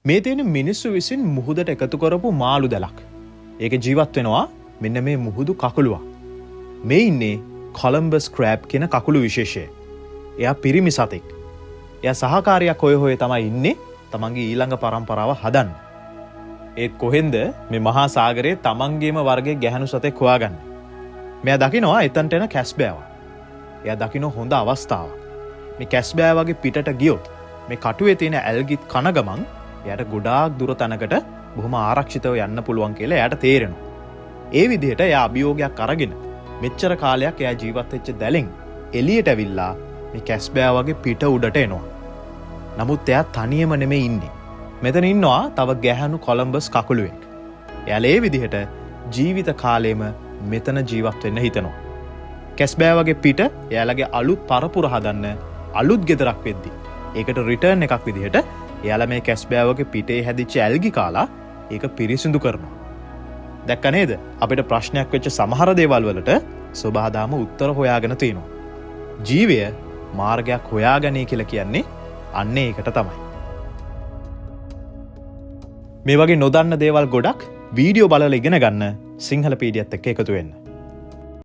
මේ තියෙන මිනිස්සු විසින් මුහුදට එකතු කරපු මාළු දැලක්. ඒක ජීවත් වෙනවා මෙන්න මේ මුහුදු කකුලුවා. මේ ඉන්නේ කොලම්බස් ක්‍රෑබ් කියන කකුළු විශේෂය. එයා පිරිමි සතෙක්. එයා සහකාරියක් හොය තමයි ඉන්නේ තමන්ගේ ඊළඟ පරම්පරාව හදන්න. ඒත් කොහෙන්ද මේ මහා සාගරයේ තමන්ගේම වර්ගයේ ගැහණු සතෙක් හොයාගන්න. මෙයා දකිනවා එතනට එන කැස්බෑවා. එයා දකින්න හොඳ අවස්ථාවක්. මේ කැස්බෑවාගේ පිටට ගියොත් මේ කටුවේ තියෙන ඇල්ගිත් කන ගමන් එයාට ගොඩාක් දුර තැනකට බොහොම ආරක්ෂිතව යන්න පුළුවන් කියලා එයාට තේරෙනවා. ඒ විදිහට එයා අභියෝගයක් අරගෙන මෙච්චර කාලයක් එයා ජීවත් වෙච්ච දැලෙන් එළියට ඇවිල්ලා මේ කැස්බෑවාගේ පිට උඩට එනවා. නමුත් එයා තනියම නෙමෙයි ඉන්නේ. මෙතන ඉන්නවා තව ගැහණු කොලම්බස් කකුලුවෙක්. එයාලා ඒ විදිහට ජීවිත කාලෙම මෙතන ජීවත් වෙන්න හිතනවා. කැස්බෑවාගේ පිට එයාලගේ අලුත් පරපුර හදන්න අලුත් ගෙදරක් වෙද්දි ඒකට රිටර්න් එකක් විදිහට එයාලා මේ කැස්බෑවාගේ පිටේ හැදිච්ච ඇල්ගි කාලා ඒක පිරිසිදු කරනවා. දැක්ක නේද? අපිට ප්‍රශ්නයක් වෙච්ච සමහර දේවල් වලට සබහාදාම උත්තර හොයාගෙන තියෙනවා. ජීවය මාර්ගයක් හොයාගන්නේ කියලා කියන්නේ අන්න ඒකට තමයි. මේ වගේ නොදන්න දේවල් ගොඩක් වීඩියෝ බලලා ඉගෙන ගන්න සිංහල පීඩියත් එක්ක එකතු වෙන්න.